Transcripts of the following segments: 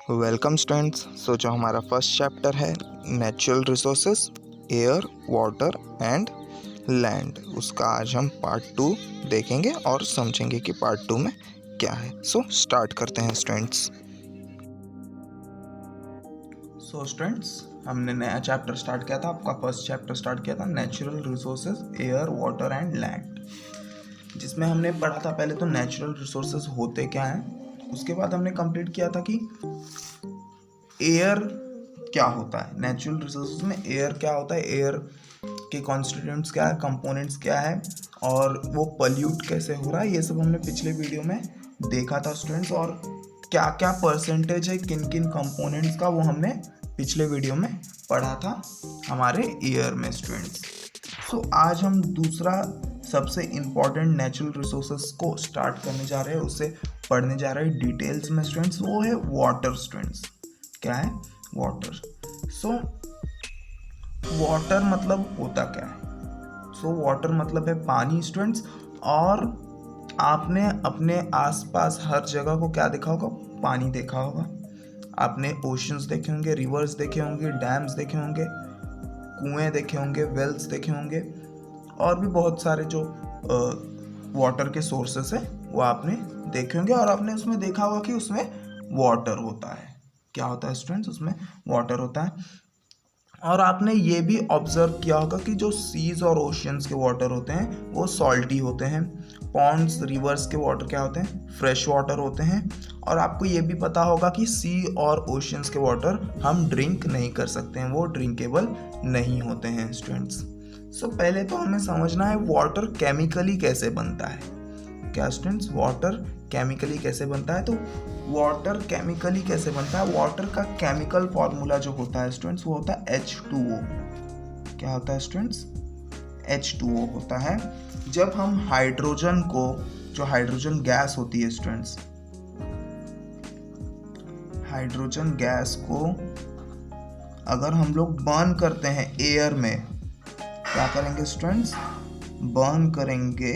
Welcome students. सो जो हमारा first chapter है natural resources, air, water and land, उसका आज हम पार्ट 2 देखेंगे और समझेंगे कि पार्ट 2 में क्या है। सो स्टार्ट करते हैं स्टूडेंट्स। सो स्टूडेंट्स, हमने नया चैप्टर स्टार्ट किया था। आपका फर्स्ट चैप्टर स्टार्ट किया था natural resources, air, water and land, जिसमें हमने पढ़ा था पहले तो नेचुरल रिसोर्सेज होते क्या हैं। उसके बाद हमने कंप्लीट किया था कि एयर क्या होता है। नेचुरल रिसोर्सेज में एयर क्या होता है, एयर के कॉन्स्टिट्यूएंट्स क्या है, कंपोनेंट्स क्या है, और वो पॉल्यूट कैसे हो रहा है, ये सब हमने पिछले वीडियो में देखा था स्टूडेंट्स। और क्या क्या परसेंटेज है किन किन कंपोनेंट्स का, वो हमने पिछले वीडियो में पढ़ा था हमारे एयर में स्टूडेंट्स। सो आज हम दूसरा सबसे इम्पॉर्टेंट नेचुरल रिसोर्सेज को स्टार्ट करने जा रहे हैं, उससे पढ़ने जा रहे हैं डिटेल्स में स्टूडेंट्स। वो है वाटर स्टूडेंट्स। क्या है? वाटर। सो वाटर मतलब होता क्या है? सो वाटर मतलब है पानी स्टूडेंट्स। और आपने अपने आसपास हर जगह को क्या देखा होगा? पानी देखा होगा। आपने ओशंस देखे होंगे, रिवर्स देखे होंगे, डैम्स देखे होंगे, कुएं देखे होंगे, वेल्स देखे होंगे, और भी बहुत सारे जो वाटर के सोर्सेस है वो आपने देखे होंगे। और आपने उसमें देखा होगा कि उसमें वाटर होता है। क्या होता है स्टूडेंट्स? उसमें वाटर होता है। और आपने ये भी ऑब्जर्व किया होगा कि जो सीज और ओशियंस के वाटर होते हैं वो सॉल्टी होते हैं। पॉन्ड्स, रिवर्स के वाटर क्या होते हैं? फ्रेश वाटर होते हैं। और आपको ये भी पता होगा कि सी और ओशियंस के वाटर हम ड्रिंक नहीं कर सकते हैं, वो ड्रिंकेबल नहीं होते हैं स्टूडेंट्स। सो पहले तो हमें समझना है वाटर केमिकली कैसे बनता है। क्या स्टूडेंट्स? वाटर केमिकली कैसे बनता है? तो वाटर केमिकली कैसे बनता है? वाटर का केमिकल फॉर्मूला जो होता है स्टूडेंट्स, वो होता है H2O। क्या होता है स्टूडेंट्स? H2O होता है। जब हम हाइड्रोजन को, जो हाइड्रोजन गैस होती है स्टूडेंट्स, हाइड्रोजन गैस को अगर हम लोग बर्न करते हैं एयर में, क्या करेंगे स्टूडेंट्स? बर्न करेंगे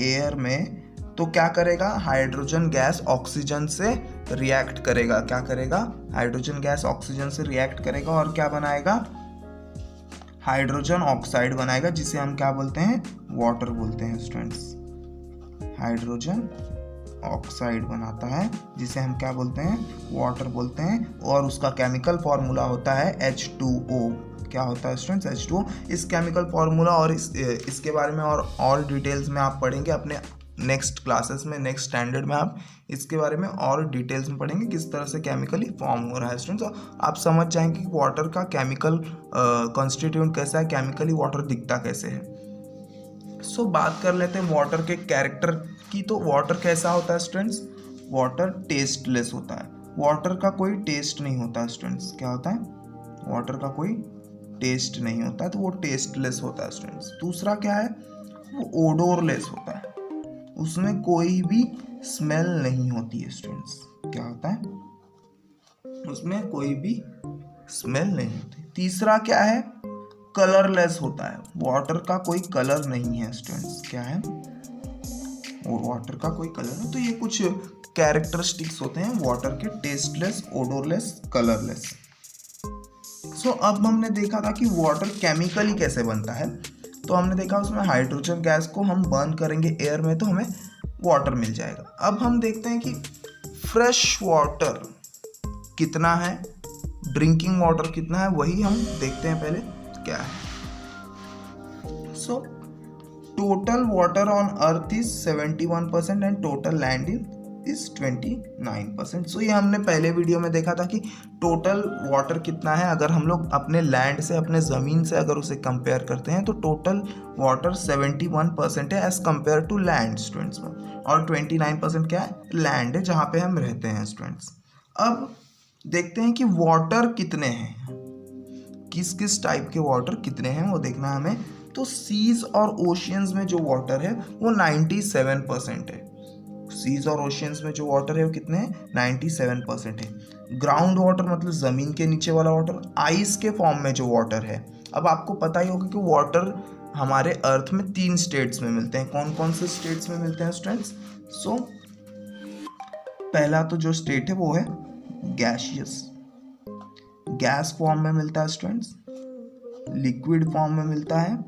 एयर में, तो क्या करेगा? हाइड्रोजन गैस ऑक्सीजन से रिएक्ट करेगा। क्या करेगा? हाइड्रोजन गैस ऑक्सीजन से रिएक्ट करेगा और क्या बनाएगा? हाइड्रोजन ऑक्साइड बनाएगा, जिसे हम क्या बोलते हैं? वाटर बोलते हैं स्टूडेंट्स। हाइड्रोजन ऑक्साइड बनाता है, जिसे हम क्या बोलते हैं? वाटर बोलते हैं। और उसका केमिकल फॉर्मूला होता है H2O। क्या होता है स्टूडेंट्स? H2O। इस केमिकल फॉर्मूला और इसके बारे में और डिटेल्स में आप पढ़ेंगे अपने नेक्स्ट क्लासेस में, नेक्स्ट स्टैंडर्ड में आप इसके बारे में और डिटेल्स में पढ़ेंगे किस तरह से केमिकली फॉर्म हो रहा है स्टूडेंट्स। आप समझ जाएंगे कि वाटर का केमिकल कॉन्स्टिट्यूएंट कैसा है, केमिकली वाटर दिखता कैसे है। सो बात कर लेते हैं वाटर के कैरेक्टर की। तो वाटर कैसा होता है स्टूडेंट्स? वाटर टेस्टलेस होता है। वाटर का कोई टेस्ट नहीं होता है स्टूडेंट्स। क्या होता है? वाटर का कोई टेस्ट नहीं होता है, तो वो टेस्टलेस होता है स्टूडेंट्स। दूसरा क्या है? वो ओडोरलेस होता है, उसमें कोई भी स्मेल नहीं होती है स्टूडेंट्स। क्या होता है? उसमें कोई भी स्मेल नहीं होती। तीसरा क्या है? कलरलेस होता है। वाटर का कोई कलर नहीं है स्टूडेंट्स। क्या है? वाटर का कोई कलर नहीं। तो ये कुछ कैरेक्टरिस्टिक्स होते हैं वाटर के, टेस्टलेस, ओडोरलेस, कलरलेस। सो अब हमने देखा था कि वाटर केमिकली कैसे बनता है। तो हमने देखा उसमें हाइड्रोजन गैस को हम बर्न करेंगे एयर में तो हमें वाटर मिल जाएगा। अब हम देखते हैं कि फ्रेश वाटर कितना है, ड्रिंकिंग वाटर कितना है, वही हम देखते हैं पहले क्या है। So total water on earth is 71% and total land is 29%। सो ये हमने पहले वीडियो में देखा था कि टोटल वाटर कितना है। अगर हम लोग अपने लैंड से, अपने ज़मीन से अगर उसे कंपेयर करते हैं तो टोटल वाटर 71% है as compare to land students में, और 29% क्या है? लैंड है, जहाँ पे हम रहते हैं स्टूडेंट्स। अब देखते हैं कि वाटर कितने हैं, किस किस टाइप के वाटर कितने हैं वो देखना है हमें। तो सीज और ओशियंस में जो वाटर है वो 97% है। सीज और ओशियंस में जो वाटर है वो कितने हैं? 97% है। ग्राउंड वाटर मतलब ज़मीन के नीचे वाला वाटर, आइस के फॉर्म में जो वाटर है। अब आपको पता ही होगा कि वाटर हमारे अर्थ में 3 स्टेट्स में मिलते हैं। कौन कौन से स्टेट्स में मिलते हैं स्टूडेंट्स? सो पहला तो जो स्टेट है वो है गैसियस, गैस फॉर्म में मिलता है स्टूडेंट्स, लिक्विड फॉर्म में मिलता है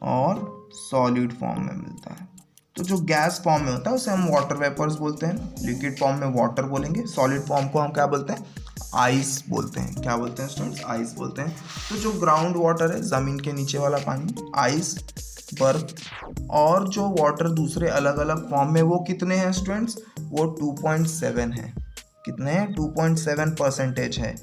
और सॉलिड फॉर्म में मिलता है। तो जो गैस फॉर्म में होता है उसे हम वाटर वेपर्स बोलते हैं, लिक्विड फॉर्म में वाटर बोलेंगे, सॉलिड फॉर्म को हम क्या बोलते हैं, आइस बोलते हैं। क्या बोलते हैं स्टूडेंट्स, आइस बोलते हैं। तो जो ग्राउंड वाटर है, ज़मीन के नीचे वाला पानी, आइस, बर्फ, और जो वाटर दूसरे अलग अलग फॉर्म में, वो कितने हैं स्टूडेंट्स, वो 2.7 है। कितने हैं, 2.7% है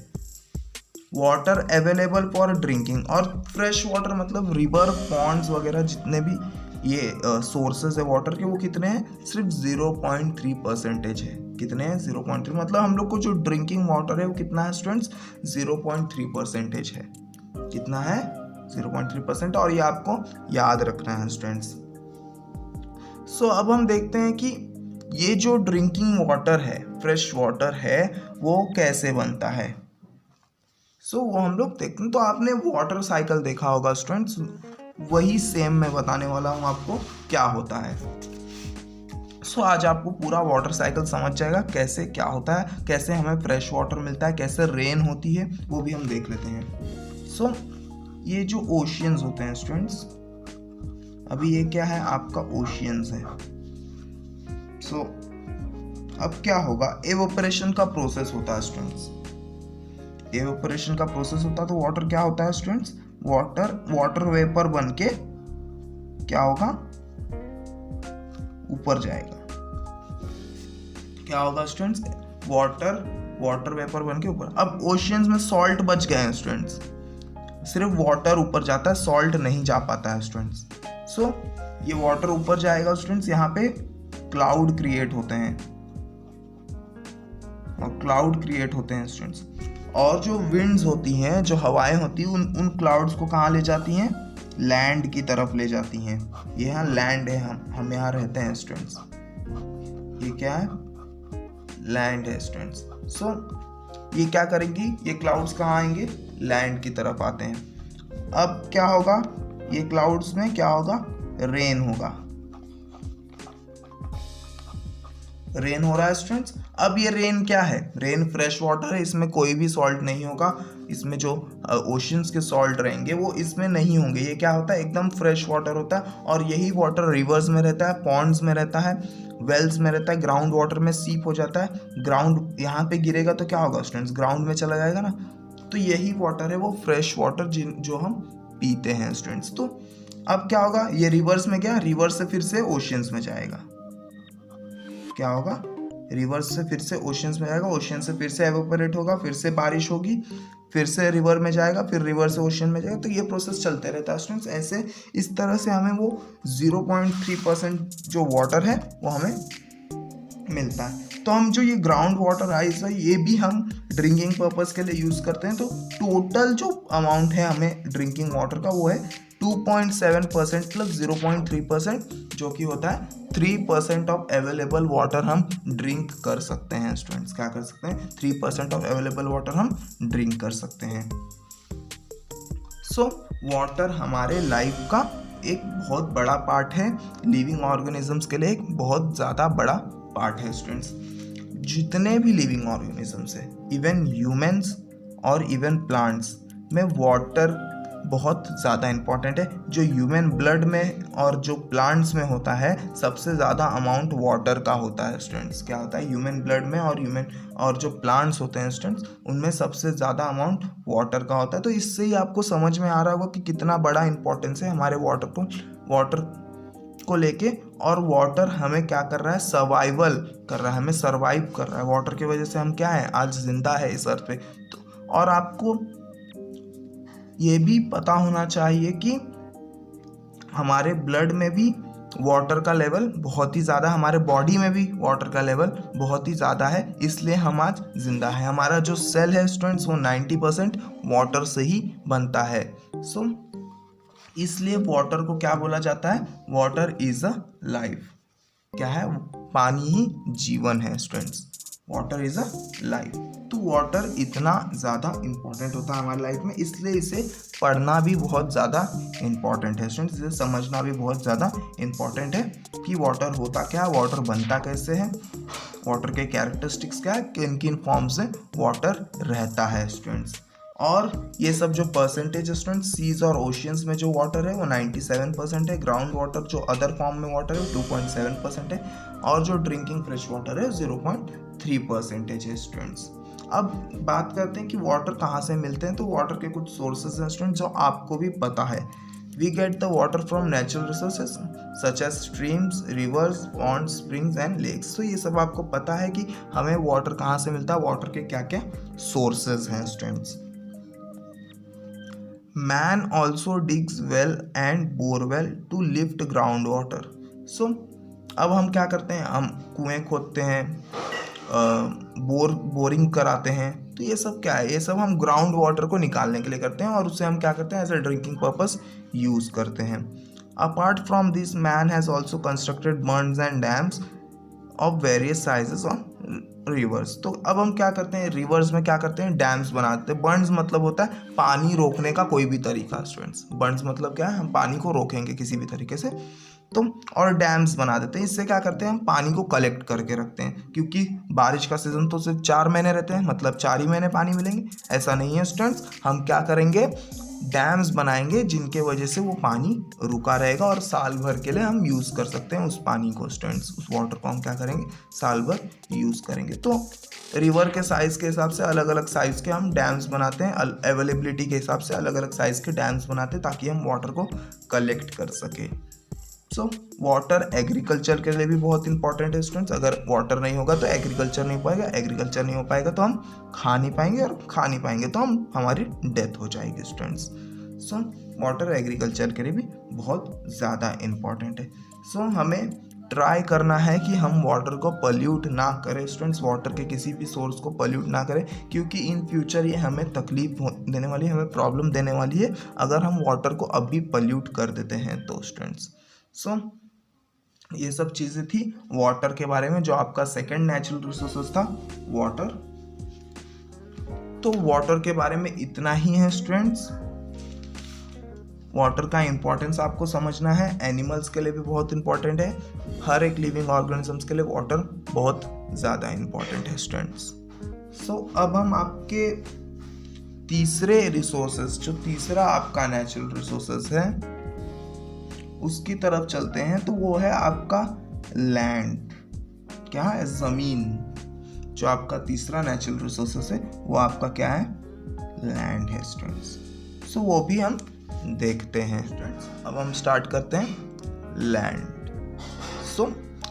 वाटर अवेलेबल फॉर ड्रिंकिंग। और फ्रेश वाटर मतलब रिवर, पॉन्ड्स वगैरह जितने भी ये सोर्सेज है वाटर के, वो कितने हैं, सिर्फ 0.3% है। कितने हैं, 0.3। मतलब हम लोग को जो ड्रिंकिंग वाटर है वो कितना है स्टूडेंट्स, 0.3% है। कितना है, 0.3%। और ये आपको याद रखना है स्टूडेंट्स। सो अब हम देखते हैं कि ये जो ड्रिंकिंग वाटर है, फ्रेश वाटर है, वो कैसे बनता है। सो वो हम लोग देखते हैं। तो आपने वाटर साइकिल देखा होगा स्टूडेंट्स, वही सेम मैं बताने वाला हूँ आपको क्या होता है। सो आज आपको पूरा वाटर साइकिल समझ जाएगा, कैसे क्या होता है, कैसे हमें फ्रेश वाटर मिलता है, कैसे रेन होती है, वो भी हम देख लेते हैं। सो ये जो ओशियंस होते हैं स्टूडेंट्स, अभी ये क्या है, आपका ओशियंस है। सो अब क्या होगा, एवोपरेशन का प्रोसेस होता है स्टूडेंट्स। एवोपरेशन का प्रोसेस होता है तो वाटर क्या होता है स्टूडेंट्स, वाटर वेपर बन के क्या होगा, ऊपर जाएगा। क्या होगा स्टूडेंट्स, वाटर वेपर बन के ऊपर। अब ओशियंस में सॉल्ट बच गए हैं स्टूडेंट्स, सिर्फ वाटर ऊपर जाता है, सॉल्ट नहीं जा पाता है स्टूडेंट्स। सो ये वाटर ऊपर जाएगा स्टूडेंट्स, यहाँ पे क्लाउड क्रिएट होते हैं, और क्लाउड क्रिएट होते हैं स्टूडेंट्स। और जो विंड्स होती हैं, जो हवाएं होती हैं, उन क्लाउड्स को कहाँ ले जाती हैं, लैंड की तरफ ले जाती हैं। ये यहाँ लैंड है, हम यहाँ रहते हैं स्टूडेंट्स। ये क्या है, लैंड है स्टूडेंट्स। सो ये क्या करेंगी, ये क्लाउड्स कहाँ आएंगे, लैंड की तरफ आते हैं। अब क्या होगा, ये क्लाउड्स में क्या होगा, रेन होगा। रेन हो रहा है स्टूडेंट्स। अब ये रेन क्या है, रेन फ्रेश वाटर है, इसमें कोई भी सॉल्ट नहीं होगा। इसमें जो ओशियंस के सॉल्ट रहेंगे वो इसमें नहीं होंगे। ये क्या होता है, एकदम फ्रेश वाटर होता है। और यही वाटर रिवर्स में रहता है, पॉन्ड्स में रहता है, वेल्स में रहता है, ग्राउंड वाटर में सीप हो जाता है। ग्राउंड यहाँ पे गिरेगा तो क्या होगा स्टूडेंट्स, ग्राउंड में चला जाएगा ना। तो यही वाटर है वो फ्रेश वाटर जो हम पीते हैं स्टूडेंट्स। तो अब क्या होगा, ये रिवर्स में, क्या रिवर्स से फिर से ओशियंस में जाएगा। क्या होगा, रिवर्स से फिर से ओशियंस में जाएगा, ओशियन से फिर से एवोपरेट होगा, फिर से बारिश होगी, फिर से रिवर में जाएगा, फिर रिवर से ओशियन में जाएगा। तो ये प्रोसेस चलते रहता है स्टूडेंट्स। ऐसे इस तरह से हमें वो 0.3% जो वाटर है वो हमें मिलता है। तो हम जो ये ग्राउंड वाटर आइस है, ये भी हम ड्रिंकिंग पर्पस के लिए यूज़ करते हैं। तो टोटल जो अमाउंट है हमें ड्रिंकिंग वाटर का, वो है 2.7% प्लस 0.3%, जो कि होता है 3% ऑफ अवेलेबल वाटर हम ड्रिंक कर सकते हैं स्टूडेंट्स। क्या कर सकते हैं, 3% ऑफ अवेलेबल वाटर हम ड्रिंक कर सकते हैं। सो वाटर हमारे लाइफ का एक बहुत बड़ा पार्ट है, लिविंग ऑर्गेनिजम्स के लिए एक बहुत ज़्यादा बड़ा पार्ट है स्टूडेंट्स। जितने भी लिविंग ऑर्गेनिजम्स है, इवन ह्यूमंस और इवन प्लांट्स में वाटर बहुत ज़्यादा इम्पॉर्टेंट है। जो ह्यूमन ब्लड में और जो प्लांट्स में होता है, सबसे ज़्यादा अमाउंट वाटर का होता है स्टूडेंट्स। क्या होता है, ह्यूमन ब्लड में और जो प्लांट्स होते हैं स्टूडेंट्स, उनमें सबसे ज़्यादा अमाउंट वाटर का होता है। तो इससे ही आपको समझ में आ रहा होगा कि कितना बड़ा इंपॉर्टेंस है हमारे वाटर को लेके। और वाटर हमें क्या कर रहा है, सर्वाइवल कर रहा है, हमें सर्वाइव कर रहा है। वाटर की वजह से हम क्या है, आज जिंदा है इस अर्थ पे। तो और आपको ये भी पता होना चाहिए कि हमारे ब्लड में भी वाटर का लेवल बहुत ही ज़्यादा, हमारे बॉडी में भी वाटर का लेवल बहुत ही ज़्यादा है, इसलिए हम आज जिंदा है। हमारा जो सेल है स्टूडेंट्स, वो 90% वाटर से ही बनता है। सो इसलिए वाटर को क्या बोला जाता है, वाटर इज अ लाइफ। क्या है, पानी ही जीवन है students, water is a life. तो वाटर इतना ज़्यादा इम्पॉर्टेंट होता है हमारी लाइफ में, इसलिए इसे पढ़ना भी बहुत ज़्यादा इम्पॉर्टेंट है स्टूडेंट्स। इसे समझना भी बहुत ज़्यादा इम्पॉर्टेंट है कि वाटर होता क्या है, वाटर बनता कैसे है, वाटर के कैरेक्टरिस्टिक्स क्या है, किन किन फॉर्म से वाटर रहता है स्टूडेंट्स। और ये सब जो परसेंटेज है स्टूडेंट्स, सीज और ओशियंस में जो वाटर है वो 97% है, ग्राउंड वाटर जो अदर फॉर्म में वाटर है 2.7% है, और जो ड्रिंकिंग फ्रेश वाटर है 0.3% है स्टूडेंट्स। अब बात करते हैं कि वाटर कहाँ से मिलते हैं। तो वाटर के कुछ सोर्सेज हैं स्टूडेंट्स जो आपको भी पता है। We get the water from natural resources such as streams, rivers, ponds, springs and lakes. तो ये सब आपको पता है कि हमें वाटर कहाँ से मिलता है, वाटर के क्या क्या सोर्सेज हैं students. Man also digs well and borewell to lift ground water. So अब हम क्या करते हैं, हम कुएं खोदते हैं, बोरिंग कराते हैं। तो ये सब क्या है, ये सब हम ग्राउंड वाटर को निकालने के लिए करते हैं और उसे हम क्या करते हैं, as a drinking purpose use करते हैं। Apart from this man has also constructed burns and dams of various sizes on rivers. तो अब हम क्या करते हैं, रिवर्स में क्या करते हैं, डैम्स बनाते हैं। बर्न्स मतलब होता है पानी रोकने का कोई भी तरीका स्टूडेंट्स। बर्न्स मतलब क्या है, हम पानी को रोकेंगे किसी भी तरीके से। तो और डैम्स बना देते हैं। इससे क्या करते हैं, हम पानी को कलेक्ट करके रखते हैं, क्योंकि बारिश का सीजन तो सिर्फ 4 महीने रहते हैं, मतलब 4 ही महीने पानी मिलेंगे, ऐसा नहीं है स्टूडेंट्स। हम क्या करेंगे, डैम्स बनाएंगे जिनके वजह से वो पानी रुका रहेगा और साल भर के लिए हम यूज़ कर सकते हैं उस पानी को स्टूडेंट्स। उस वाटर को हम क्या करेंगे, साल भर यूज़ करेंगे। तो रिवर के साइज़ के हिसाब से अलग अलग साइज़ के हम डैम्स बनाते हैं, अवेलेबिलिटी के हिसाब से अलग अलग साइज़ के डैम्स बनाते हैं ताकि हम वाटर को कलेक्ट कर सके। सो वाटर एग्रीकल्चर के लिए भी बहुत इंपॉर्टेंट है स्टूडेंट्स। अगर वाटर नहीं होगा तो एग्रीकल्चर नहीं हो पाएगा, एग्रीकल्चर नहीं हो पाएगा तो हम खा नहीं पाएंगे, और खा नहीं पाएंगे तो हमारी डेथ हो जाएगी स्टूडेंट्स। सो वाटर एग्रीकल्चर के लिए भी बहुत ज़्यादा इम्पॉर्टेंट है। सो हमें ट्राई करना है कि हम वाटर को पल्यूट ना करें स्टूडेंट्स, वाटर के किसी भी सोर्स को पल्यूट ना करें, क्योंकि इन फ्यूचर ये हमें तकलीफ देने वाली है, हमें प्रॉब्लम देने वाली है अगर हम वाटर को अभी पल्यूट कर देते हैं तो स्टूडेंट्स। सो ये सब चीज़ें थी वाटर के बारे में, जो आपका सेकंड नेचुरल रिसोर्स था वाटर। तो वाटर के बारे में इतना ही है स्टूडेंट्स। वाटर का इंपॉर्टेंस आपको समझना है, एनिमल्स के लिए भी बहुत इंपॉर्टेंट है, हर एक लिविंग ऑर्गेनिजम्स के लिए वाटर बहुत ज़्यादा इंपॉर्टेंट है स्टूडेंट्स। सो अब हम आपके तीसरे रिसोर्सेज, जो तीसरा आपका नेचुरल रिसोर्सेज है उसकी तरफ चलते हैं। तो वो है आपका लैंड, क्या है, ज़मीन। जो आपका तीसरा नेचुरल रिसोर्सेस है वो आपका क्या है, लैंड है स्टूडेंट्स। सो वो भी हम देखते हैं स्टूडेंट्स। अब हम स्टार्ट करते हैं लैंड। सो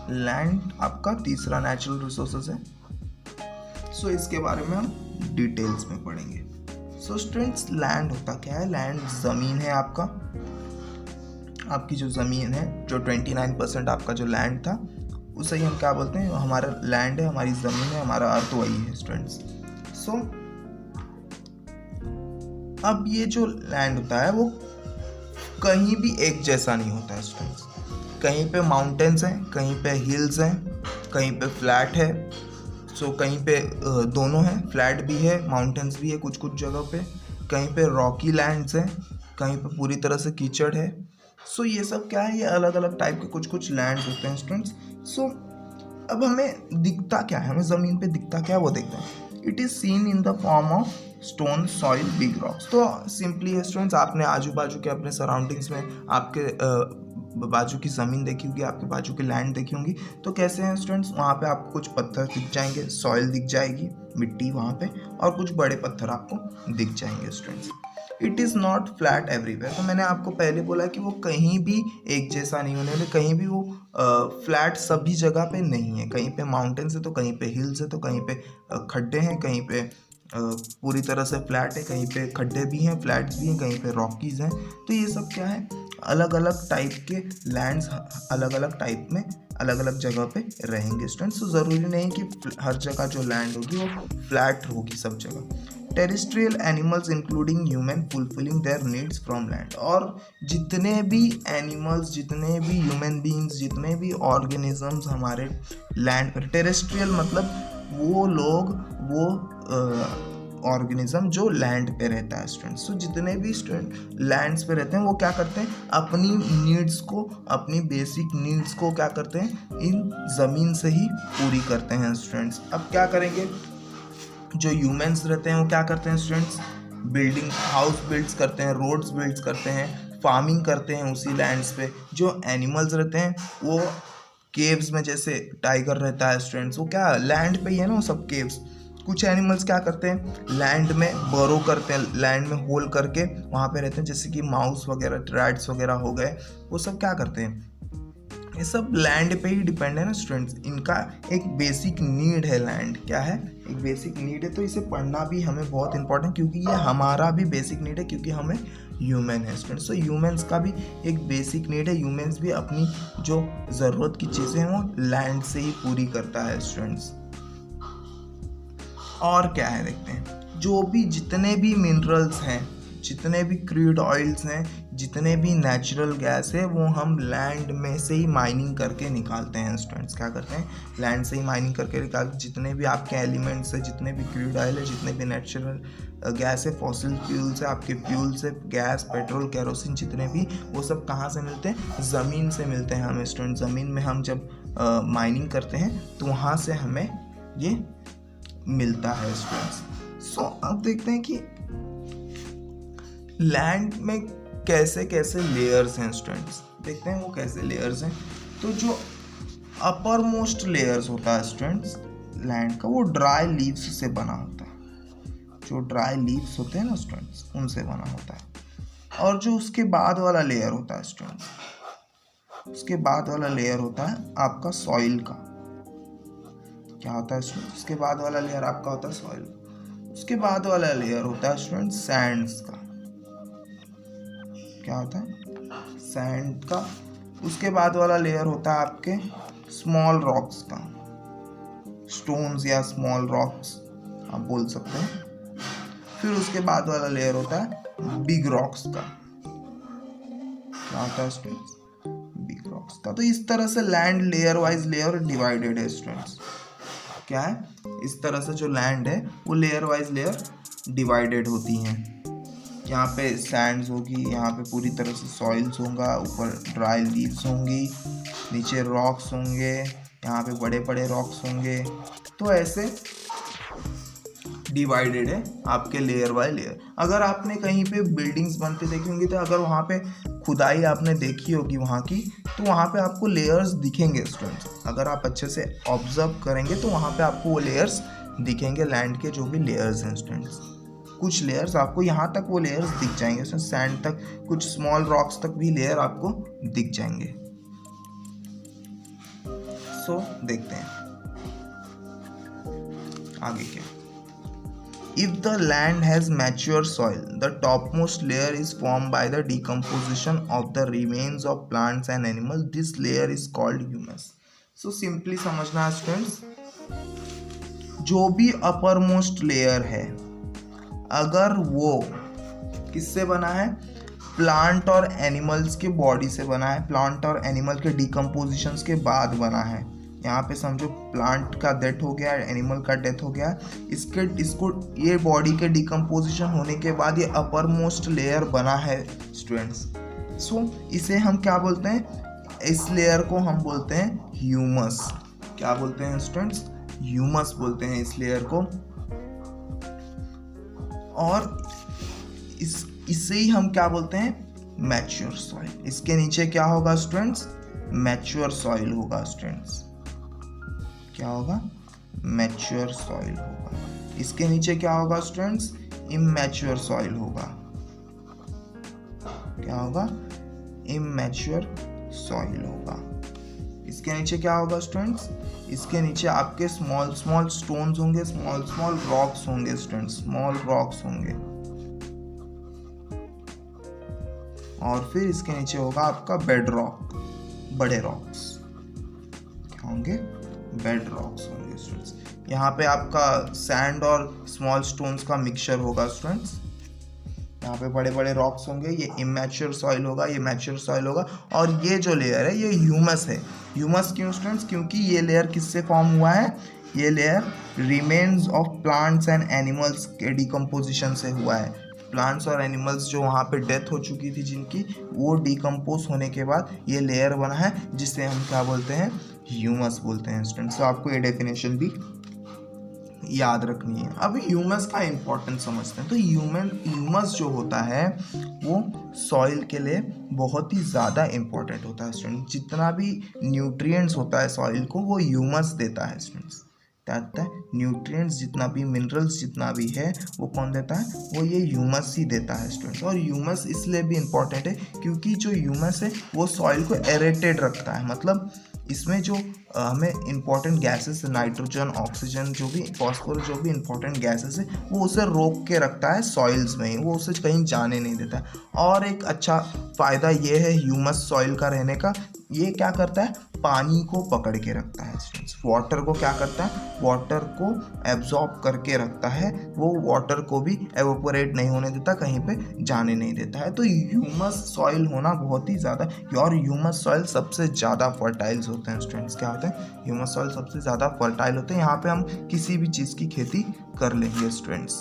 लैंड आपका तीसरा नेचुरल रिसोर्सेस है। सो इसके बारे में हम डिटेल्स में पढ़ेंगे। सो स्टूडेंट्स लैंड होता क्या है, लैंड ज़मीन है आपकी जो ज़मीन है, जो 29% आपका जो लैंड था उसे ही हम क्या बोलते हैं, हमारा लैंड है, हमारी ज़मीन है, हमारा अर्थ वही है स्टूडेंट्स। सो अब ये जो लैंड होता है वो कहीं भी एक जैसा नहीं होता है स्टूडेंट्स। कहीं पे माउंटेन्स हैं, कहीं पे हिल्स हैं, कहीं पे फ्लैट है। सो कहीं पे दोनों हैं, फ्लैट भी है, माउंटेन्स भी है कुछ कुछ जगह पे, कहीं पे रॉकी लैंड्स हैं, कहीं पे पूरी तरह से कीचड़ है। सो ये सब क्या है, ये अलग अलग टाइप के कुछ कुछ लैंड्स होते हैं स्टूडेंट्स। सो अब हमें दिखता क्या है, हमें ज़मीन पे दिखता क्या है वो देखते हैं। It is seen in the form of stone, soil, big rocks. तो सिंपली है स्टूडेंट्स, आपने आजू बाजू के अपने सराउंडिंग्स में आपके बाजू की ज़मीन देखी होगी, आपके बाजू की लैंड देखी होंगी। तो कैसे हैं स्टूडेंट्स, वहाँ पे आपको कुछ पत्थर दिख जाएंगे, सॉइल दिख जाएगी, मिट्टी वहाँ पे, और कुछ बड़े पत्थर आपको दिख जाएंगे students. It is not flat everywhere. तो मैंने आपको पहले बोला कि वो कहीं भी एक जैसा नहीं होने वाले, कहीं भी वो फ्लैट सभी जगह पे नहीं है। कहीं पे माउंटेन्स है तो कहीं पे हिल्स है, तो कहीं पे खड्डे हैं, कहीं पे पूरी तरह से फ्लैट है, कहीं पे खड्डे भी हैं, फ्लैट्स भी हैं, कहीं पे रॉकीज़ हैं। तो ये सब क्या है, अलग अलग टाइप के लैंड्स अलग अलग टाइप में अलग अलग जगह पे रहेंगे स्टूडेंट्स। तो ज़रूरी नहीं कि हर जगह जो लैंड होगी वो फ्लैट होगी सब जगह। Terrestrial animals including human fulfilling their needs from land. और जितने भी एनिमल्स, जितने भी ह्यूमन बीइंग्स, जितने भी ऑर्गेनिजम्स हमारे लैंड पर, टेरेस्ट्रियल मतलब वो लोग, वो ऑर्गेनिज्म जो लैंड पे रहता है स्टूडेंट्स। सो जितने भी स्टूडेंट लैंड्स पे रहते हैं वो क्या करते हैं, अपनी नीड्स को, अपनी बेसिक नीड्स को क्या करते हैं, इन ज़मीन से ही पूरी करते हैं स्टूडेंट्स। अब क्या करेंगे, जो ह्यूमंस रहते हैं वो क्या करते हैं स्टूडेंट्स, बिल्डिंग हाउस बिल्ड्स करते हैं, रोड्स बिल्ड्स करते हैं, फार्मिंग करते हैं उसी लैंड्स पे। जो एनिमल्स रहते हैं वो केव्स में, जैसे टाइगर रहता है स्टूडेंट्स, वो क्या लैंड पे ही है ना वो सब केव्स। कुछ एनिमल्स क्या करते हैं, लैंड में बरो करते हैं, लैंड में होल करके वहाँ पे रहते हैं, जैसे कि माउस वगैरह, रैट्स वगैरह हो गए, वो सब क्या करते हैं, ये सब लैंड पे ही डिपेंड है ना स्टूडेंट्स। इनका एक बेसिक नीड है, लैंड क्या है, एक बेसिक नीड है। तो इसे पढ़ना भी हमें बहुत इंपॉर्टेंट, क्योंकि ये हमारा भी बेसिक नीड है, क्योंकि हमें ह्यूमन है स्टूडेंट्स। तो ह्यूमंस का भी एक बेसिक नीड है, ह्यूमंस भी अपनी जो ज़रूरत की चीज़ें हैं वो लैंड से ही पूरी करता है स्टूडेंट्स। और क्या है देखते हैं, जो भी जितने भी मिनरल्स हैं, जितने भी क्रूड ऑयल्स हैं, जितने भी नेचुरल गैस है, वो हम लैंड में से ही माइनिंग करके निकालते हैं स्टूडेंट्स। क्या करते हैं, लैंड से ही माइनिंग करके निकालते, जितने भी आपके एलिमेंट्स है, जितने भी क्रूड ऑयल है, जितने भी नेचुरल गैस है, फॉसिल फ्यूल्स है, आपके फ्यूल्स है, गैस, पेट्रोल, केरोसिन, जितने भी, वो सब कहाँ से मिलते हैं, ज़मीन से मिलते हैं हमें स्टूडेंट। ज़मीन में हम जब माइनिंग करते हैं तो वहाँ से हमें ये मिलता है स्टूडेंट्स। सो अब देखते हैं कि लैंड में कैसे कैसे लेयर्स हैं स्टूडेंट्स, देखते हैं वो कैसे लेयर्स हैं। तो जो अपर मोस्ट लेयर्स होता है स्टूडेंट्स लैंड का, वो ड्राई लीव्स से बना होता है। जो ड्राई लीव्स होते हैं ना स्टूडेंट्स, उनसे बना होता है। और जो उसके बाद वाला लेयर होता है स्टूडेंट्स, उसके बाद वाला लेयर होता है आपका सॉइल का। क्या होता है स्टूडेंट्स, उसके बाद वाला लेयर आपका होता है सॉइल। उसके बाद वाला लेयर होता है स्टूडेंट सैंड्स का। क्या होता है, सैंड का। उसके बाद वाला लेयर होता है आपके स्मॉल रॉक्स का, स्टोन्स या स्मॉल रॉक्स आप बोल सकते हैं। फिर उसके बाद वाला लेयर होता है बिग रॉक्स का। क्या होता है स्टूडेंट्स, बिग रॉक्स का। तो इस तरह से land layer wise layer divided है स्टूडेंट्स। क्या है, इस तरह से जो लैंड है वो लेयर वाइज लेयर डिवाइडेड होती हैं। यहाँ पे सैंड्स होगी, यहाँ पे पूरी तरह से सॉइल्स होगा, ऊपर ड्राई लीव्स होंगी, नीचे रॉक्स होंगे, यहाँ पे बड़े बड़े रॉक्स होंगे। तो ऐसे डिवाइडेड है आपके लेयर बाय लेयर। अगर आपने कहीं पे बिल्डिंग्स बनते देखी होंगी, तो अगर वहाँ पे खुदाई आपने देखी होगी वहाँ की, तो वहाँ पे आपको लेयर्स दिखेंगे स्टूडेंट्स। अगर आप अच्छे से ऑब्जर्व करेंगे तो वहाँ पे आपको वो लेयर्स दिखेंगे, लैंड के जो भी लेयर्स हैं स्टूडेंट्स। कुछ लेयर्स आपको यहाँ तक वो लेयर्स दिख जाएंगे, उसमें सैंड तक, कुछ स्मॉल रॉक्स तक भी लेयर आपको दिख जाएंगे। सो देखते हैं आगे क्या। If the land has mature soil, the topmost layer is formed by the decomposition of the remains of plants and animals. This layer is called humus. So simply समझना है स्टूडेंट्स, जो भी अपर मोस्ट लेयर है, अगर वो किससे बना है, प्लांट और एनिमल्स के बॉडी से बना है, प्लांट और एनिमल के डिकम्पोजिशंस के बाद बना है। यहाँ पे समझो प्लांट का डेथ हो गया, एनिमल का डेथ हो गया, इसको ये बॉडी के डिकम्पोजिशन होने के बाद ये अपर मोस्ट लेयर बना है स्टूडेंट्स। सो इसे हम क्या बोलते हैं, इस लेयर को हम बोलते हैं ह्यूमस। क्या बोलते हैं स्टूडेंट्स, ह्यूमस बोलते हैं इस लेयर को। और इससे ही हम क्या बोलते हैं, मैच्योर सॉइल। इसके नीचे क्या होगा स्टूडेंट्स, मैच्योर सॉइल होगा स्टूडेंट्स। क्या होगा, मैच्योर सॉइल होगा। इसके नीचे क्या होगा स्टूडेंट्स, इमैच्योर सॉइल होगा। क्या होगा, इमैच्योर सॉइल होगा। इसके नीचे क्या होगा स्टूडेंट्स, इसके नीचे आपके स्मॉल स्मॉल स्टोन्स होंगे, स्मॉल स्मॉल रॉक्स होंगे स्टूडेंट्स, स्मॉल रॉक्स होंगे। और फिर इसके नीचे होगा आपका बेड रॉक, बड़े रॉक्स। क्या होंगे, बेड रॉक्स होंगे स्टूडेंट्स। यहाँ पे आपका सैंड और स्मॉल स्टोन्स का मिक्सचर होगा स्टूडेंट्स। यहाँ पे बड़े बड़े रॉक्स होंगे, ये इमैच्योर सॉइल होगा, ये मैच्योर सॉइल होगा। और ये जो लेयर है ये ह्यूमस है। ह्यूमस क्यों स्टूडेंट्स, क्योंकि ये लेयर किससे फॉर्म हुआ है, ये layer remains of plants and animals के डिकम्पोजिशन से हुआ है। प्लांट्स और एनिमल्स जो वहाँ पे डेथ हो चुकी थी जिनकी, वो डिकम्पोज होने के बाद ये लेयर बना है जिसे हम क्या बोलते हैं, ह्यूमस बोलते हैं स्टूडेंट्स। तो आपको ये डेफिनेशन भी याद रखनी है। अब ह्यूमस का इम्पोर्टेंस समझते हैं। तो ह्यूमस जो होता है वो सॉइल के लिए बहुत ही ज़्यादा इम्पोर्टेंट होता है स्टूडेंट। जितना भी न्यूट्रिएंट्स होता है सॉइल को वो ह्यूमस देता है स्टूडेंट्स। क्या होता है, न्यूट्रिएंट्स जितना भी, मिनरल्स जितना भी है वो कौन देता है, वो ये ह्यूमस ही देता है स्टूडेंट्स। और ह्यूमस इसलिए भी इम्पोर्टेंट है क्योंकि जो ह्यूमस है वो सॉइल को एरेटेड रखता है। मतलब इसमें जो हमें इम्पॉर्टेंट गैसेस, नाइट्रोजन, ऑक्सीजन, जो भी फॉस्फोरस, जो भी इम्पॉर्टेंट गैसेस है वो उसे रोक के रखता है सॉइल्स में ही, वो उसे कहीं जाने नहीं देता है। और एक अच्छा फ़ायदा ये है ह्यूमस सॉइल का रहने का, ये क्या करता है, पानी को पकड़ के रखता है स्टूडेंट्स। वाटर को क्या करता है, वाटर को एब्जॉर्ब करके रखता है, वो वाटर को भी एवोपोरेट नहीं होने देता, कहीं पे जाने नहीं देता है। तो ह्यूमस सॉइल होना बहुत ही ज़्यादा, और ह्यूमस सॉइल सबसे ज़्यादा फर्टाइल्स होते हैं स्टूडेंट्स। क्या होते हैं, ह्यूमस सॉइल सबसे ज़्यादा फर्टाइल होते हैं। यहाँ पे हम किसी भी चीज़ की खेती कर लेंगे स्टूडेंट्स।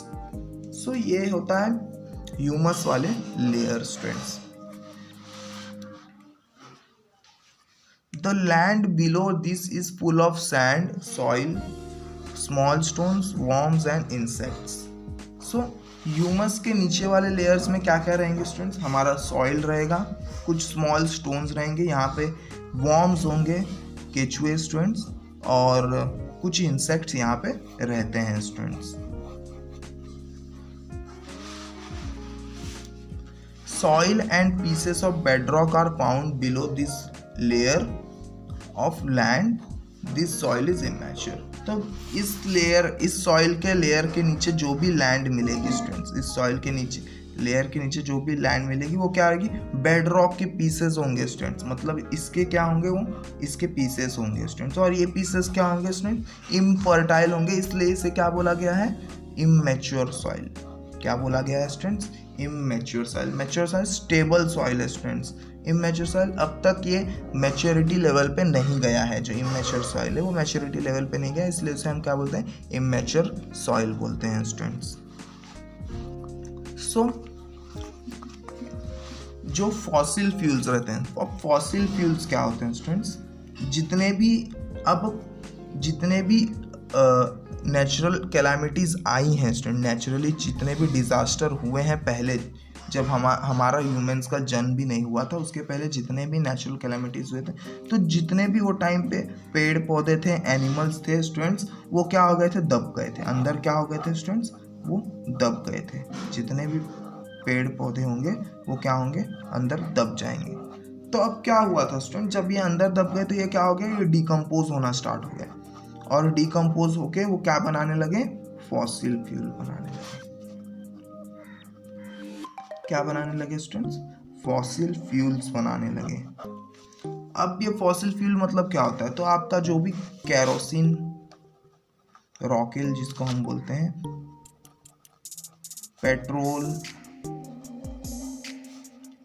सो ये होता है ह्यूमस वाले layer students. The land below this is full of sand, soil, small stones, worms and insects. So humus के नीचे वाले लेयर्स में क्या क्या रहेंगे स्टूडेंट्स, हमारा सॉइल रहेगा, कुछ स्मॉल स्टोन्स रहेंगे, यहाँ पे वॉर्म्स होंगे, केचुए स्टूडेंट्स, और कुछ इंसेक्ट्स यहाँ पे रहते हैं students. Soil and pieces of bedrock are found below this layer of land. This soil is immature. तो इस लेयर, इस सॉइल के लेयर के नीचे जो भी लैंड मिलेगी स्टूडेंट्स, इस सॉइल के नीचे, लेयर के नीचे जो भी लैंड मिलेगी वो क्या रहेगी, बेड रॉक के पीसेस होंगे स्टूडेंट्स। मतलब इसके क्या होंगे, वो इसके पीसेस होंगे स्टूडेंट्स। और ये पीसेस क्या होंगे स्टूडेंट्स, इम्फर्टाइल होंगे, इसलिए इसे क्या बोला गया है, इमैच्योर सॉइल। क्या बोला गया है students, immature soil. Mature soil stable soil है स्टूडेंट्स। इमैच्योर सॉइल अब तक ये मैच्योरिटी लेवल पे नहीं गया है, जो इमैच्योर सॉइल है वो मैच्योरिटी लेवल पे नहीं गया, इसलिए उसे हम क्या बोलते हैं, इमैच्योर सॉइल बोलते हैं स्टूडेंट्स। सो जो फॉसिल फ्यूल्स रहते हैं, अब फॉसिल फ्यूल्स क्या होते हैं स्टूडेंट्स, जितने भी नेचुरल कैलामिटीज़ आई हैं स्टूडेंट, नेचुरली जितने भी डिज़ास्टर हुए हैं पहले, जब हमारा ह्यूमंस का जन्म भी नहीं हुआ था, उसके पहले जितने भी नेचुरल कैलामिटीज़ हुए थे, तो जितने भी वो टाइम पे पेड़ पौधे थे, एनिमल्स थे स्टूडेंट्स, वो क्या हो गए थे, दब गए थे अंदर। क्या हो गए थे स्टूडेंट्स, वो दब गए थे। जितने भी पेड़ पौधे होंगे वो क्या होंगे, अंदर दब जाएंगे। तो अब क्या हुआ था स्टूडेंट, जब ये अंदर दब गए तो ये क्या हो गया, ये डिकम्पोज होना स्टार्ट हो गया, और डिकम्पोज होके वो क्या बनाने लगे, फॉसिल फ्यूल बनाने लगे। क्या बनाने लगे स्टूडेंट्स, फॉसिल फ्यूल्स बनाने लगे। अब ये फॉसिल फ्यूल मतलब क्या होता है, तो आपका जो भी केरोसिन, रॉकेल जिसको हम बोलते हैं, पेट्रोल,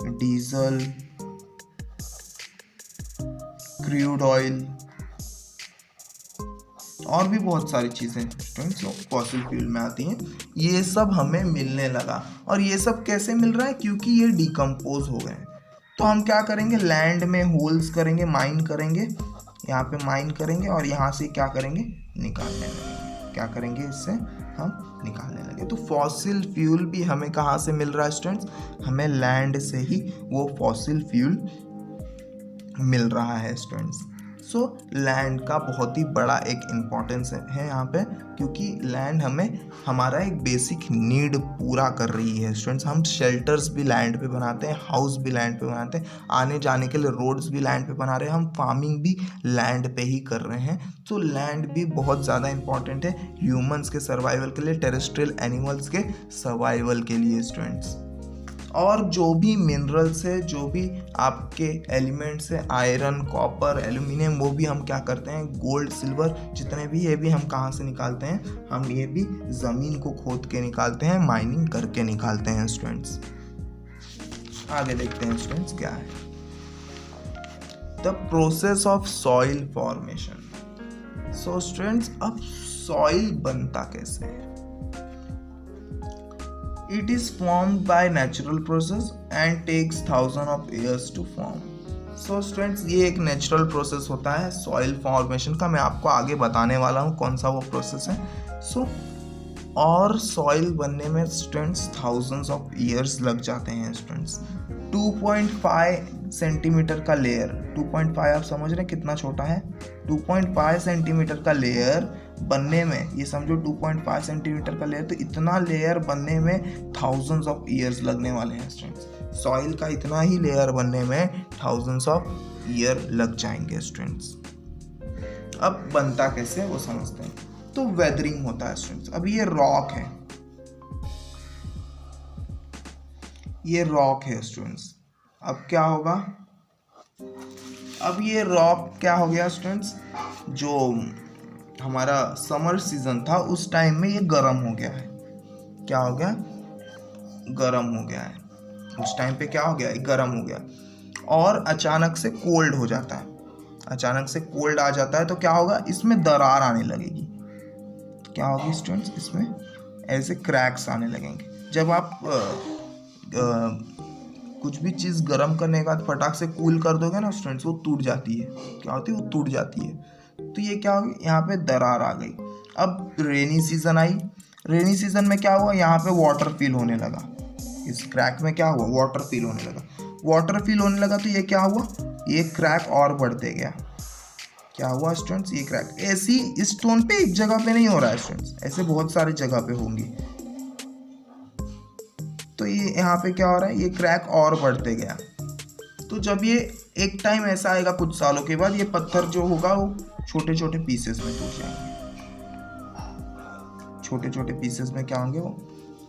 डीजल, क्रूड ऑयल और भी बहुत सारी चीज़ें स्टूडेंट्स फॉसिल फ्यूल में आती हैं, ये सब हमें मिलने लगा। और ये सब कैसे मिल रहा है, क्योंकि ये डिकम्पोज हो गए हैं। तो हम क्या करेंगे, लैंड में होल्स करेंगे, माइन करेंगे, यहाँ पे माइन करेंगे और यहाँ से क्या करेंगे, निकालने लगेंगे। क्या करेंगे, इससे हम निकालने लगे। तो फॉसिल फ्यूल भी हमें कहाँ से मिल रहा है स्टूडेंट्स, हमें लैंड से ही वो फॉसिल फ्यूल मिल रहा है स्टूडेंट्स। सो लैंड का बहुत ही बड़ा एक इम्पॉर्टेंस है यहाँ पे, क्योंकि लैंड हमें हमारा एक बेसिक नीड पूरा कर रही है स्टूडेंट्स। हम शेल्टर्स भी लैंड पे बनाते हैं, हाउस भी लैंड पे बनाते हैं, आने जाने के लिए रोड्स भी लैंड पे बना रहे हैं, हम फार्मिंग भी लैंड पे ही कर रहे हैं। तो लैंड भी बहुत ज़्यादा इंपॉर्टेंट है ह्यूमंस के सर्वाइवल के लिए, टेरेस्ट्रियल एनिमल्स के सर्वाइवल के लिए स्टूडेंट्स। और जो भी मिनरल्स है, जो भी आपके एलिमेंट्स है, आयरन, कॉपर, एल्यूमिनियम, वो भी हम क्या करते हैं, गोल्ड, सिल्वर, जितने भी, ये भी हम कहाँ से निकालते हैं, हम ये भी ज़मीन को खोद के निकालते हैं, माइनिंग करके निकालते हैं स्टूडेंट्स। आगे देखते हैं स्टूडेंट्स क्या है the process of soil formation. So students, अब सॉइल बनता कैसे है? It is formed by natural process and takes thousand of years to form. So students, ये एक नेचुरल प्रोसेस होता है सॉइल फॉर्मेशन का। मैं आपको आगे बताने वाला हूँ कौन सा वो प्रोसेस है। सो और सॉइल बनने में स्टूडेंट्स थाउजेंड्स ऑफ ईयर्स लग जाते हैं स्टूडेंट्स। 2.5 सेंटीमीटर का लेयर, 2.5 आप समझ रहे हैं कितना छोटा है? 2.5 सेंटीमीटर का लेयर बनने में, ये समझो 2.5 सेंटीमीटर का लेयर, तो इतना लेयर बनने में थाउजेंड्स ऑफ ईयर्स लगने वाले हैं स्टूडेंट्स। सॉइल का इतना ही लेयर बनने में थाउजेंड्स ऑफ ईयर लग जाएंगे स्टूडेंट्स। अब बनता कैसे वो समझते हैं। तो वेदरिंग होता है स्टूडेंट्स। अब ये रॉक है, ये रॉक है स्टूडेंट्स। अब क्या होगा? अब ये रॉक क्या हो गया स्टूडेंट्स, जो हमारा समर सीजन था उस टाइम में ये गर्म हो गया है। क्या हो गया? गर्म हो गया है। उस टाइम पे क्या हो गया? गर्म हो गया और अचानक से कोल्ड हो जाता है। अचानक से कोल्ड आ जाता है तो क्या होगा? इसमें दरार आने लगेगी। क्या होगी स्टूडेंट्स? इसमें ऐसे क्रैक्स आने लगेंगे। जब आप कुछ भी चीज़ गर्म करने के बाद फटाक से कूल कर दोगे ना स्टूडेंट्स, वो टूट जाती है। क्या होती है? वो टूट जाती है। तो ये क्या होगी? यहाँ पे दरार आ गई। अब rainy season I. Rainy season में क्या हुआ? यहाँ पे वाटर फील होने लगा। इस क्रैक में क्या हुआ? वाटर फील होने लगा। वाटर फील होने लगा तो ये क्या हुआ? ये क्रैक और बढ़ते गया। क्या हुआ स्टूडेंट्स? ये क्रैक ऐसी इस स्टोन पे एक जगह पे नहीं हो रहा है स्टूडेंट्स, ऐसे बहुत सारी जगह पे होंगी। तो ये यहाँ पे क्या हो रहा है? ये क्रैक और बढ़ते गया। तो जब ये एक टाइम ऐसा आएगा कुछ सालों के बाद, ये पत्थर जो होगा वो छोटे छोटे पीसेस में टूट जाएंगे। छोटे छोटे पीसेस में क्या होंगे? वो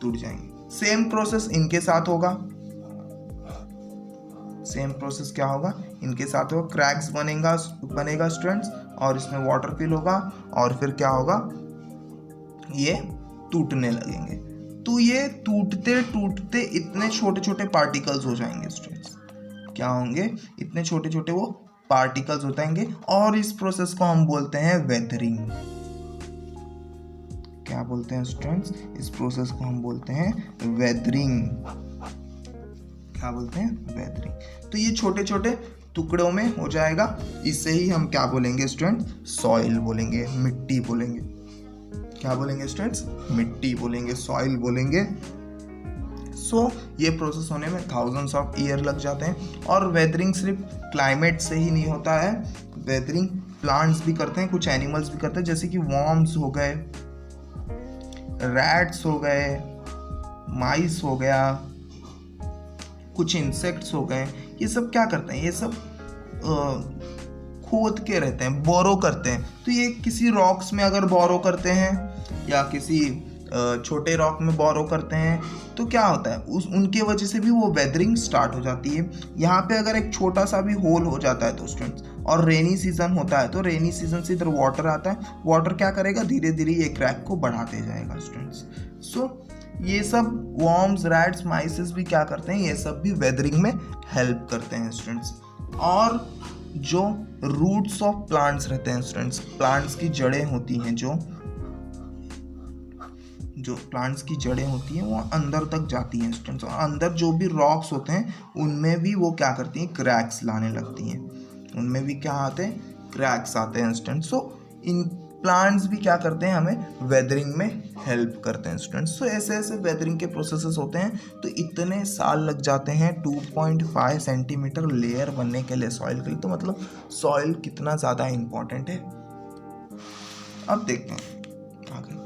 टूट जाएंगे। सेम प्रोसेस इनके साथ होगा। सेम प्रोसेस क्या होगा? इनके साथ होगा। क्रैक्स बनेगा स्टूडेंट्स और इसमें वाटर फिल होगा और फिर क्या होगा? ये टूटने लगेंगे। तो ये टूटते टूटते इतने छोटे छोटे पार्टिकल्स हो जाएंगे स्टूडेंट्स। क्या होंगे? इतने छोटे छोटे वो पार्टिकल्स हो जाएंगे और इस प्रोसेस को हम बोलते हैं वेदरिंग। क्या बोलते हैं स्टूडेंट्स? इस प्रोसेस को हम बोलते हैं वेदरिंग। क्या बोलते हैं? वेदरिंग। तो ये छोटे छोटे टुकड़ों में हो जाएगा। इससे ही हम क्या बोलेंगे स्टूडेंट? सॉइल बोलेंगे, मिट्टी बोलेंगे। क्या बोलेंगे स्टूडेंट्स? मिट्टी बोलेंगे, सॉइल बोलेंगे। सो ये प्रोसेस होने में थाउजेंड्स ऑफ ईयर लग जाते हैं। और वेदरिंग सिर्फ क्लाइमेट से ही नहीं होता है, वेदरिंग प्लांट्स भी करते हैं, कुछ एनिमल्स भी करते हैं, जैसे कि वॉर्म्स हो गए, रैट्स हो गए, माइस हो गया, कुछ इंसेक्ट्स हो गए। ये सब क्या करते हैं? ये सब खोद के रहते हैं, बोरो करते हैं। तो ये किसी रॉक्स में अगर बोरो करते हैं या किसी छोटे रॉक में बोरो करते हैं तो क्या होता है? उनके वजह से भी वो वेदरिंग स्टार्ट हो जाती है। यहाँ पे अगर एक छोटा सा भी होल हो जाता है तो स्टूडेंट्स, और रेनी सीजन होता है तो रेनी सीजन से इधर वाटर आता है, वाटर क्या करेगा? धीरे धीरे ये क्रैक को बढ़ाते जाएगा स्टूडेंट्स। सो ये सब वॉर्म्स, रैट्स, माइसेस भी क्या करते हैं? ये सब भी वेदरिंग में हेल्प करते हैं स्टूडेंट्स। और जो रूट्स ऑफ प्लांट्स रहते हैं स्टूडेंट्स, प्लांट्स की जड़ें होती हैं, जो प्लांट्स की जड़ें होती हैं वो अंदर तक जाती हैं स्टूडेंट्स, और अंदर जो भी रॉक्स होते हैं उनमें भी वो क्या करती हैं? क्रैक्स लाने लगती हैं। उनमें भी क्या आते हैं? क्रैक्स आते हैं स्टूडेंट्स। सो इन प्लांट्स भी क्या करते हैं? हमें वेदरिंग में हेल्प करते हैं स्टूडेंट्स। सो ऐसे ऐसे वेदरिंग के प्रोसेसेस होते हैं। तो इतने साल लग जाते हैं 2.5 सेंटीमीटर लेयर बनने के लिए सॉइल के लिए। तो मतलब सॉइल कितना ज़्यादा इम्पॉर्टेंट है। अब देखते हैं आगे।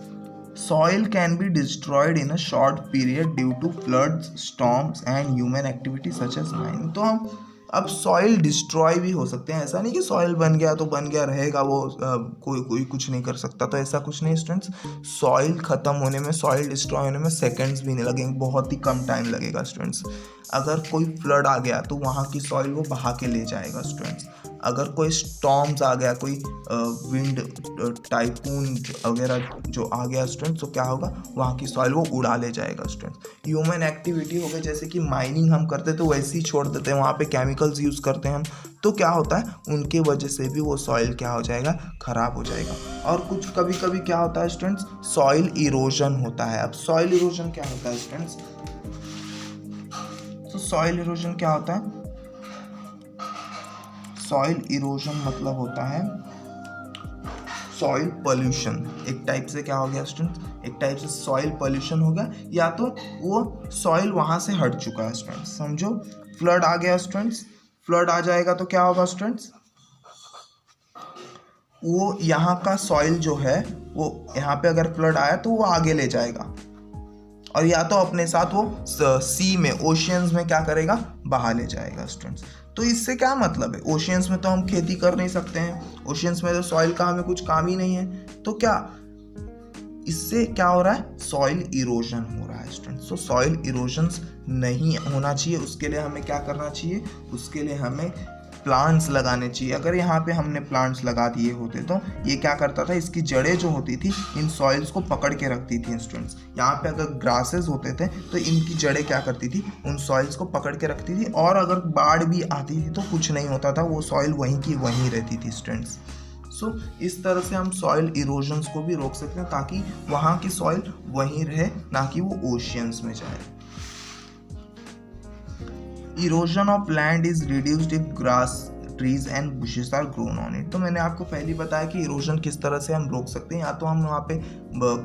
Soil can be destroyed in a short period due to floods, storms and human activity such as mining. तो हम अब सॉइल डिस्ट्रॉय भी हो सकते हैं। ऐसा नहीं कि सॉइल बन गया तो बन गया रहेगा, वो कोई कुछ नहीं कर सकता, तो ऐसा कुछ नहीं स्टूडेंट्स। सॉइल ख़त्म होने में, सॉइल डिस्ट्रॉय होने में सेकंड्स भी नहीं लगेंगे, बहुत ही कम टाइम लगेगा स्टूडेंट्स। अगर कोई फ्लड आ गया तो वहाँ की सॉइल वो बहा के ले जाएगा स्टूडेंट्स। अगर कोई स्टॉर्म्स आ गया, कोई विंड टाइफून वगैरह जो आ गया स्टूडेंट्स, तो क्या होगा? वहाँ की सॉइल वो उड़ा ले जाएगा स्टूडेंट्स। ह्यूमन एक्टिविटी हो गई, जैसे कि माइनिंग हम करते तो वैसे ही छोड़ देते हैं, वहाँ पे केमिकल्स यूज़ करते हैं हम, तो क्या होता है, उनके वजह से भी वो सॉइल क्या हो जाएगा, खराब हो जाएगा। और कुछ कभी कभी क्या होता है स्टूडेंट्स, सॉइल इरोजन होता है। अब सॉइल इरोजन क्या होता है स्टूडेंट्स, तो सॉइल इरोजन क्या होता है, सॉइल इरोजन मतलब होता है सॉइल पोल्यूशन। एक टाइप से क्या हो गया स्टूडेंट्स, एक टाइप से सॉइल पोल्यूशन हो गया, या तो वो सॉइल वहां से हट चुका है स्टूडेंट्स। समझो, फ्लड आ गया स्टूडेंट्स, फ्लड आ जाएगा तो क्या होगा स्टूडेंट्स, वो यहाँ का सॉइल जो है वो यहाँ पे अगर फ्लड आया तो वो आगे ले जाएगा, और या तो अपने साथ वो सी में, ओशियंस में क्या करेगा, बहा ले जाएगा स्टूडेंट्स। तो इससे क्या मतलब है, ओशियंस में तो हम खेती कर नहीं सकते हैं, ओशियंस में तो सॉइल का हमें कुछ काम ही नहीं है, तो क्या इससे क्या हो रहा है, सॉइल इरोजन हो रहा है स्टूडेंट्स। तो सॉइल इरोजन नहीं होना चाहिए, उसके लिए हमें क्या करना चाहिए, उसके लिए हमें प्लांट्स लगाने चाहिए। अगर यहाँ पे हमने प्लांट्स लगा दिए होते तो ये क्या करता था, इसकी जड़ें जो होती थी इन सॉइल्स को पकड़ के रखती थी स्टूडेंट्स। यहाँ पे अगर ग्रासेस होते थे तो इनकी जड़ें क्या करती थी, उन सॉइल्स को पकड़ के रखती थी, और अगर बाढ़ भी आती थी तो कुछ नहीं होता था, वो सॉइल वहीं की वहीं रहती थी स्टूडेंट्स। सो इस तरह से हम सॉइल इरोजन्स को भी रोक सकते हैं, ताकि वहाँ की सॉइल वहीं रहे, ना कि वो ओशियंस में जाए। Erosion of land is reduced if grass, trees and bushes are grown on it. तो मैंने आपको पहले बताया कि इरोजन किस तरह से हम रोक सकते हैं, या तो हम वहाँ पे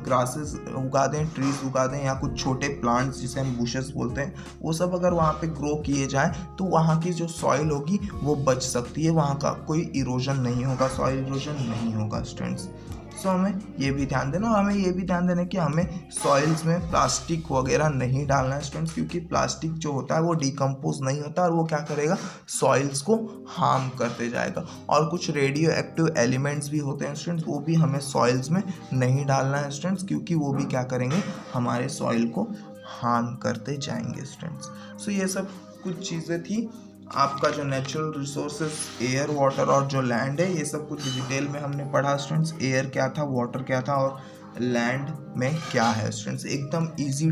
ग्रासेस उगा दें, ट्रीज उगा दें, या कुछ छोटे प्लांट्स जिसे हम बुशेस बोलते हैं, वो सब अगर वहाँ पे ग्रो किए जाए तो वहाँ की जो सॉइल होगी वो बच सकती है, वहाँ का कोई इरोजन नहीं होगा, सॉइल इरोजन नहीं होगा स्टूडेंट्स। सो हमें ये भी ध्यान देना, और हमें ये भी ध्यान देना कि हमें सॉइल्स में प्लास्टिक वगैरह नहीं डालना है स्टूडेंट्स, क्योंकि प्लास्टिक जो होता है वो डिकम्पोज नहीं होता, और वो क्या करेगा, सॉइल्स को हार्म करते जाएगा। और कुछ रेडियो एक्टिव एलिमेंट्स भी होते हैं स्टूडेंट्स, वो भी हमें सॉइल्स में नहीं डालना है स्टूडेंट्स, क्योंकि वो भी क्या करेंगे, हमारे सॉइल को हार्म करते जाएंगे स्टूडेंट्स। सो ये सब कुछ चीज़ें थी, आपका जो नेचुरल रिसोर्सेज एयर, वाटर और जो लैंड है, ये सब कुछ डिटेल में हमने पढ़ा स्टूडेंट्स। एयर क्या था, वाटर क्या था, और लैंड में क्या है स्टूडेंट्स। एकदम इजी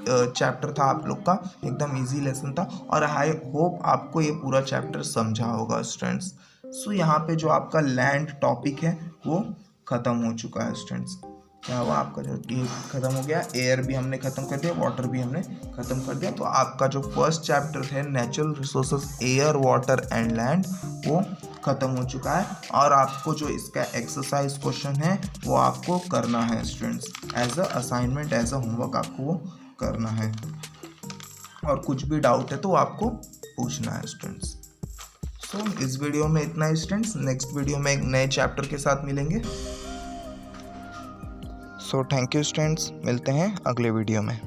चैप्टर था आप लोग का, एकदम इजी लेसन था, और आई होप आपको ये पूरा चैप्टर समझा होगा स्टूडेंट्स। सो यहाँ पे जो आपका लैंड टॉपिक है वो ख़त्म हो चुका है स्टूडेंट्स। क्या हुआ, आपका जो ये ख़त्म हो गया, एयर भी हमने ख़त्म कर दिया, वाटर भी हमने ख़त्म कर दिया। तो आपका जो फर्स्ट चैप्टर है natural resources air, water and land, वो ख़त्म हो चुका है। और आपको जो इसका एक्सरसाइज क्वेश्चन है वो आपको करना है students, as a assignment, as a homework आपको वो करना है। और कुछ भी डाउट है तो आपको पूछना है स्टूडेंट्स। सो इस वीडियो में इतना ही स्टूडेंट्स, नेक्स्ट वीडियो में एक नए चैप्टर के साथ मिलेंगे। सो थैंक यू स्टूडेंट्स, मिलते हैं अगले वीडियो में।